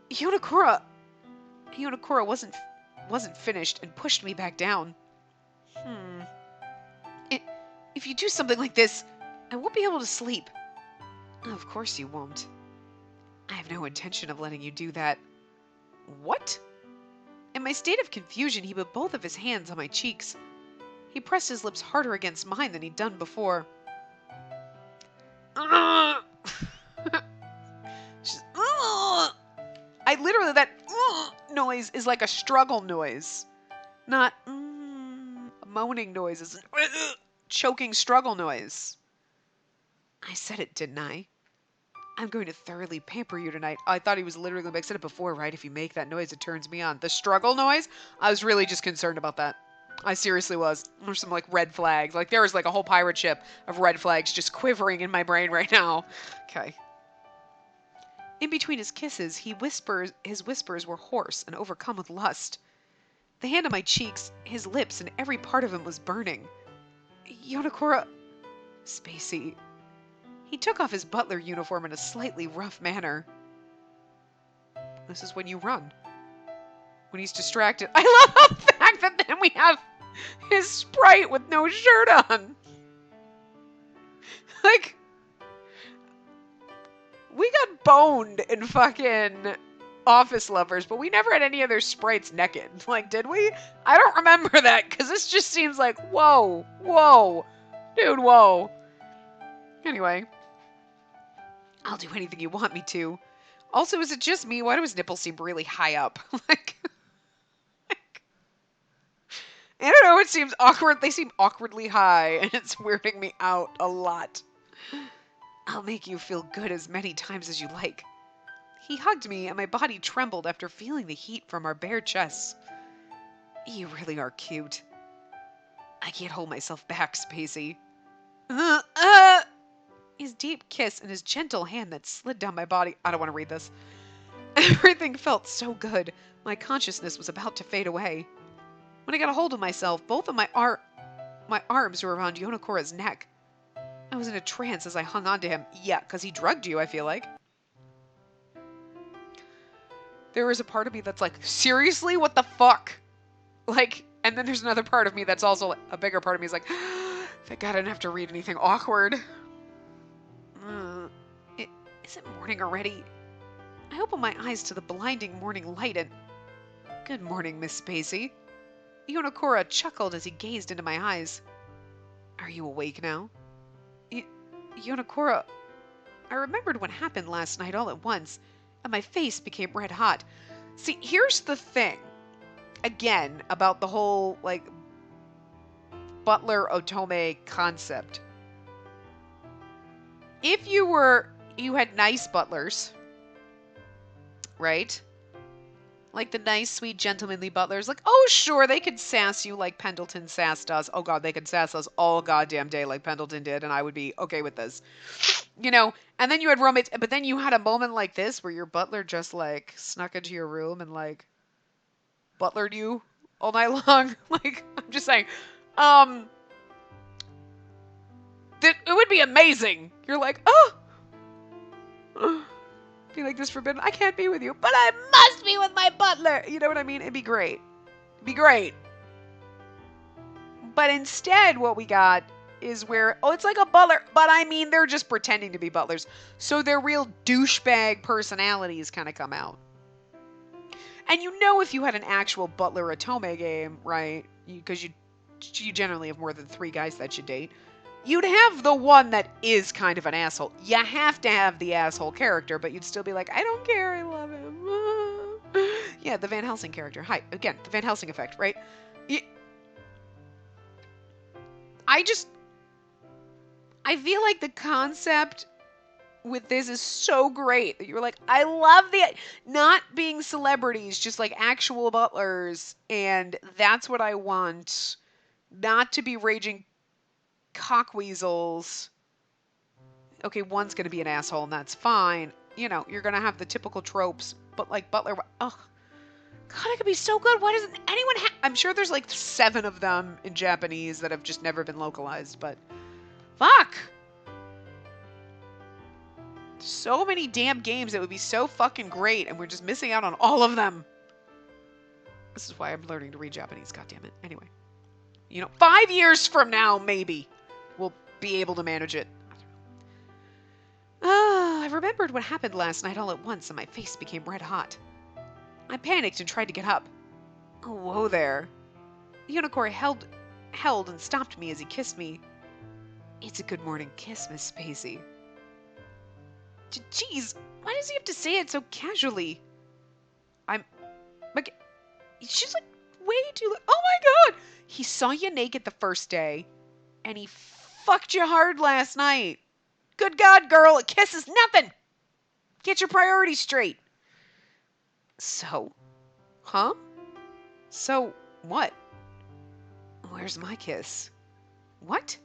Unicora wasn't finished and pushed me back down. If you do something like this, I won't be able to sleep. Of course you won't. I have no intention of letting you do that. What? In my state of confusion, he put both of his hands on my cheeks. He pressed his lips harder against mine than he'd done before. That noise is like a struggle noise. Not a moaning noise. It's a choking struggle noise. I said it, didn't I? I'm going to thoroughly pamper you tonight. I thought he was literally going to said it before, right? If you make that noise, it turns me on. The struggle noise? I was really just concerned about that. I seriously was. There's some like red flags. Like there was like a whole pirate ship of red flags just quivering in my brain right now. Okay. In between his kisses, his whispers were hoarse and overcome with lust. The hand on my cheeks, his lips, and every part of him was burning. Unicora... Spacey... He took off his butler uniform in a slightly rough manner. This is when you run. When he's distracted. I love the fact that then we have his sprite with no shirt on. Like... We got boned in fucking Office Lovers, but we never had any other sprites naked. Like, did we? I don't remember that, because this just seems like, whoa, dude, whoa. Anyway. I'll do anything you want me to. Also, is it just me? Why do his nipples seem really high up? like, I don't know, it seems awkward. They seem awkwardly high, and it's weirding me out a lot. I'll make you feel good as many times as you like. He hugged me, and my body trembled after feeling the heat from our bare chests. You really are cute. I can't hold myself back, Spacey. His deep kiss and his gentle hand that slid down my body. I don't want to read this. Everything felt so good. My consciousness was about to fade away. When I got a hold of myself, both of my arms were around Yonicora's neck. I was in a trance as I hung on to him. Yeah, because he drugged you, I feel like. There was a part of me that's like, seriously? What the fuck? Like, And then there's another part of me that's also a bigger part of me is like, thank God I didn't have to read anything awkward. Is it morning already? I open my eyes to the blinding morning light and... Good morning, Miss Spacey. Yonokura chuckled as he gazed into my eyes. Are you awake now? Yonokura, I remembered what happened last night all at once, and my face became red hot. See, here's the thing, again, about the whole, like, Butler Otome concept. If you had nice butlers, right? Like the nice, sweet, gentlemanly butlers. Like, oh, sure, they could sass you like Pendleton sassed us. Oh, God, they could sass us all goddamn day like Pendleton did, and I would be okay with this. You know? And then you had roommates, but then you had a moment like this where your butler just, like, snuck into your room and, like, butlered you all night long. Like, I'm just saying. It would be amazing. You're like, oh. Be like this forbidden. I can't be with you, but I must be with my butler. You know what I mean? It'd be great. It'd be great. But instead, what we got is where, oh, it's like a butler, but I mean, they're just pretending to be butlers. So their real douchebag personalities kind of come out. And you know, if you had an actual Butler Otome game, right? Because you generally have more than 3 guys that you date. You'd have the one that is kind of an asshole. You have to have the asshole character, but you'd still be like, I don't care, I love him. Yeah, the Van Helsing character. Hi, again, the Van Helsing effect, right? I feel like the concept with this is so great that you're like, I love the not being celebrities, just like actual butlers, and that's what I want. Not to be raging cockweasels. Okay, one's gonna be an asshole, and that's fine. You know, you're gonna have the typical tropes, but like Butler, oh God, it could be so good. Why doesn't anyone I'm sure there's like 7 of them in Japanese that have just never been localized, but fuck. So many damn games that would be so fucking great, and we're just missing out on all of them. This is why I'm learning to read Japanese, goddammit. Anyway. You know, 5 years from now, maybe, we'll be able to manage it. I remembered what happened last night all at once, and my face became red hot. I panicked and tried to get up. Oh, whoa there. The unicorn held and stopped me as he kissed me. It's a good morning kiss, Miss Spacey. Jeez, why does he have to say it so casually? She's like way too... Oh my God! He saw you naked the first day, and he fucked you hard last night. Good God, girl, a kiss is nothing. Get your priorities straight. So, huh? So, what? Where's my kiss? What?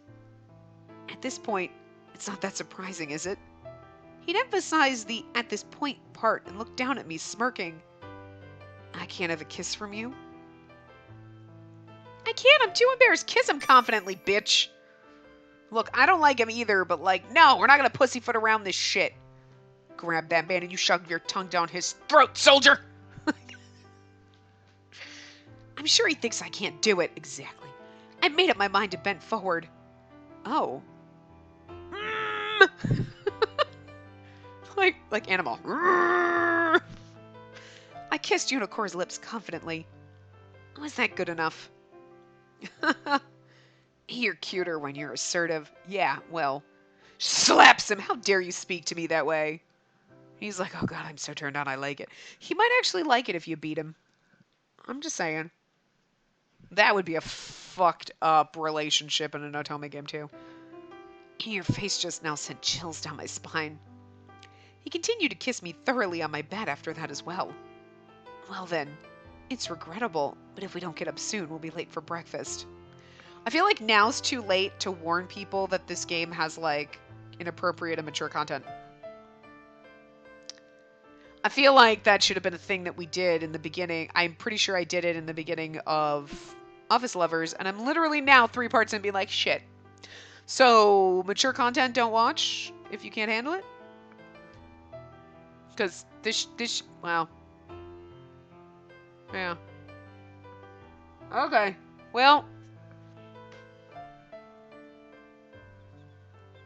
At this point, it's not that surprising, is it? He'd emphasized the "at this point" part and looked down at me, smirking. I can't have a kiss from you? I can't, I'm too embarrassed. Kiss him confidently, bitch. Look, I don't like him either, but like, no, we're not gonna pussyfoot around this shit. Grab that man and you shove your tongue down his throat, soldier! I'm sure he thinks I can't do it. Exactly. I made up my mind to bend forward. Oh. like animal. I kissed Unicorn's lips confidently. Was that good enough? You're cuter when you're assertive. Yeah, well. Slaps him. How dare you speak to me that way? He's like, oh God, I'm so turned on. I like it. He might actually like it if you beat him. I'm just saying. That would be a fucked up relationship in an Otome game too. Your face just now sent chills down my spine. He continued to kiss me thoroughly on my bed after that as well. Well then, it's regrettable, but if we don't get up soon, we'll be late for breakfast. I feel like now's too late to warn people that this game has, like, inappropriate and mature content. I feel like that should have been a thing that we did in the beginning. I'm pretty sure I did it in the beginning of Office Lovers, and I'm literally now 3 parts in being like, shit. So, mature content, don't watch if you can't handle it? Because wow. Yeah. Okay. Well,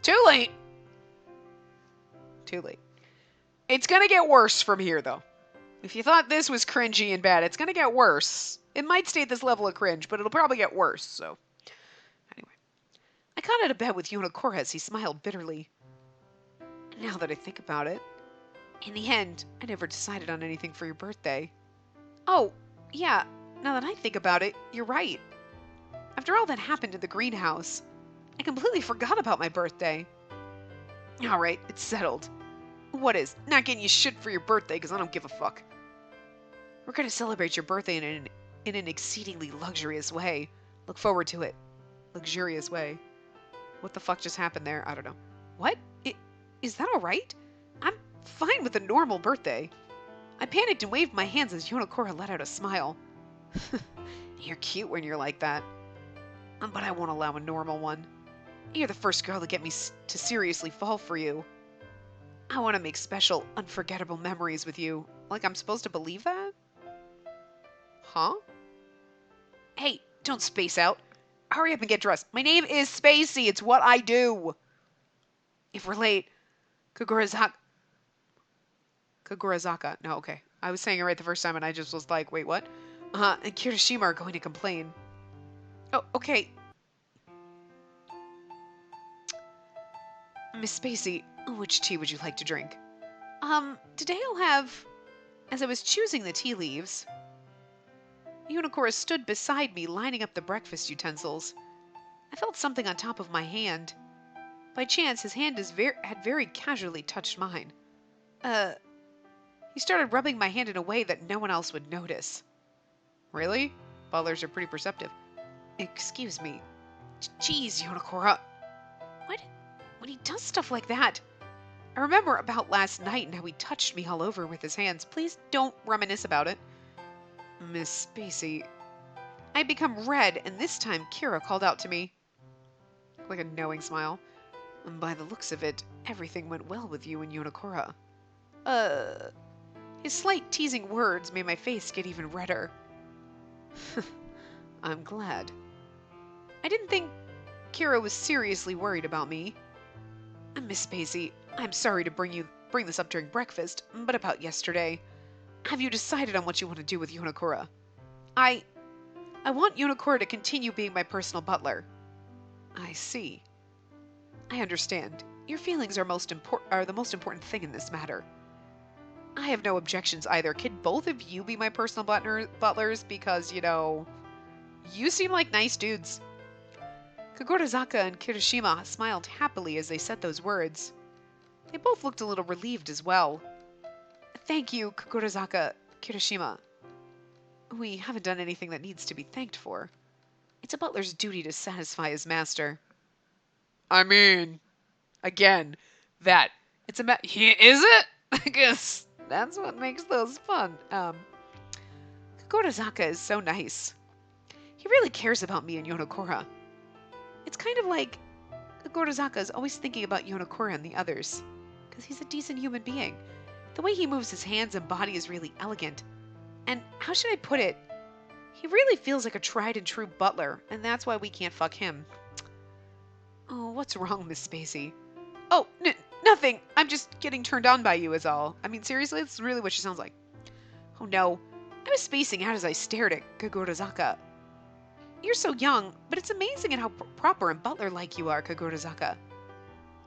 too late. Too late. It's gonna get worse from here, though. If you thought this was cringy and bad, it's gonna get worse. It might stay at this level of cringe, but it'll probably get worse, so. Anyway. I got out of bed with Yonokura as he smiled bitterly. Now that I think about it, in the end, I never decided on anything for your birthday. Oh, yeah, now that I think about it, you're right. After all that happened in the greenhouse, I completely forgot about my birthday. Alright, it's settled. What is? Not getting you shit for your birthday because I don't give a fuck. We're going to celebrate your birthday in an exceedingly luxurious way. Look forward to it. Luxurious way. What the fuck just happened there? I don't know. What? Is that alright? I'm fine with a normal birthday. I panicked and waved my hands as Yonokura let out a smile. You're cute when you're like that. But I won't allow a normal one. You're the first girl to get me to seriously fall for you. I want to make special, unforgettable memories with you. Like I'm supposed to believe that? Huh? Hey, don't space out. Hurry up and get dressed. My name is Spacey. It's what I do. If we're late, Kagurazaka. No, okay. I was saying it right the first time and I just was like, wait, what? And Kirishima are going to complain. Oh, okay. Miss Spacey, which tea would you like to drink? Today I'll have... As I was choosing the tea leaves, Yonokura stood beside me, lining up the breakfast utensils. I felt something on top of my hand. By chance, his hand had very casually touched mine. He started rubbing my hand in a way that no one else would notice. Really? Butlers are pretty perceptive. Excuse me. Jeez, Yonokura. What? When he does stuff like that... I remember about last night and how he touched me all over with his hands. Please don't reminisce about it. Miss Spacey. I had become red, and this time Kira called out to me. Like a knowing smile. And by the looks of it, everything went well with you and Yonokura. His slight teasing words made my face get even redder. I'm glad. I didn't think Kira was seriously worried about me. Miss Spacey, I'm sorry to bring this up during breakfast, but about yesterday. Have you decided on what you want to do with Yonokura? I want Yonokura to continue being my personal butler. I see. I understand. Your feelings are the most important thing in this matter. I have no objections either. Can both of you be my personal butlers? Because, you seem like nice dudes. Kagurazaka and Kirishima smiled happily as they said those words. They both looked a little relieved as well. Thank you, Kagurazaka, Kirishima. We haven't done anything that needs to be thanked for. It's a butler's duty to satisfy his master. I mean, again, is it? I guess that's what makes those fun. Kagurazaka is so nice. He really cares about me and Yonokura. It's kind of like Kagurazaka is always thinking about Yonokura and the others, because he's a decent human being. The way he moves his hands and body is really elegant. And how should I put it? He really feels like a tried and true butler, and that's why we can't fuck him. Oh, what's wrong, Miss Spacey? Oh, nothing. I'm just getting turned on by you is all. I mean, seriously, that's really what she sounds like. Oh no, I was spacing out as I stared at Kagurazaka. You're so young, but it's amazing at how proper and butler-like you are, Kagurazaka.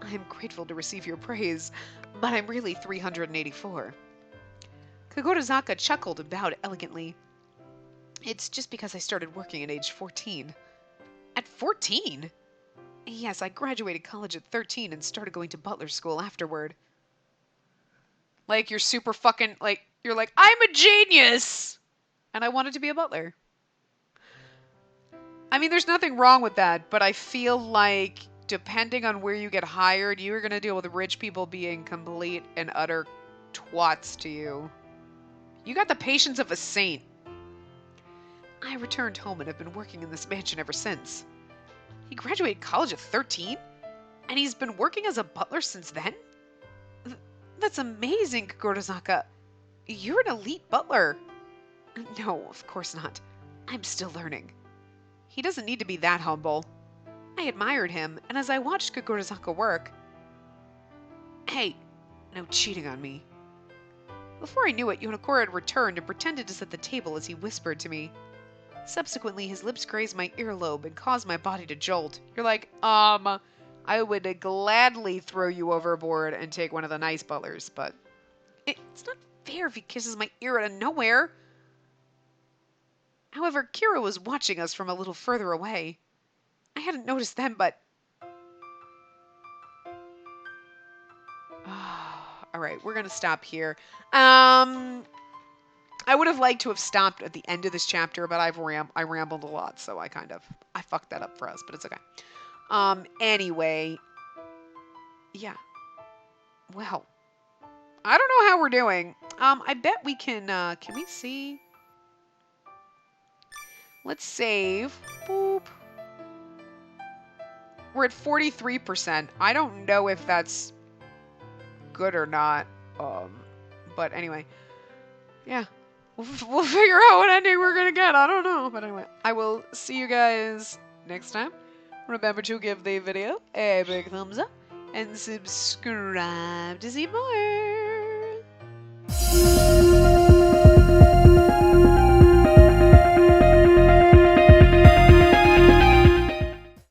I am grateful to receive your praise, but I'm really 384. Kagurazaka chuckled and bowed elegantly. It's just because I started working at age 14. At 14? Yes, I graduated college at 13 and started going to butler school afterward. Like, you're super fucking, you're like, I'm a genius! And I wanted to be a butler. I mean, there's nothing wrong with that, but I feel like depending on where you get hired, you are going to deal with rich people being complete and utter twats to you. You got the patience of a saint. I returned home and have been working in this mansion ever since. He graduated college at 13? And he's been working as a butler since then? That's amazing, Kagurazaka. You're an elite butler. No, of course not. I'm still learning. He doesn't need to be that humble. I admired him, and as I watched Kagurazaka work... Hey, no cheating on me. Before I knew it, Yonakura had returned and pretended to set the table as he whispered to me. Subsequently, his lips grazed my earlobe and caused my body to jolt. You're like, I would gladly throw you overboard and take one of the nice butlers, but it's not fair if he kisses my ear out of nowhere. However, Kira was watching us from a little further away. I hadn't noticed then, but... Alright, we're going to stop here. I would have liked to have stopped at the end of this chapter, but I rambled a lot, so I fucked that up for us, but it's okay. Anyway. Yeah. Well. I don't know how we're doing. I bet we can we see? Let's save. Boop. We're at 43%. I don't know if that's good or not. But anyway. Yeah. We'll figure out what ending we're gonna get. I don't know. But anyway, I will see you guys next time. Remember to give the video a big thumbs up and subscribe to see more.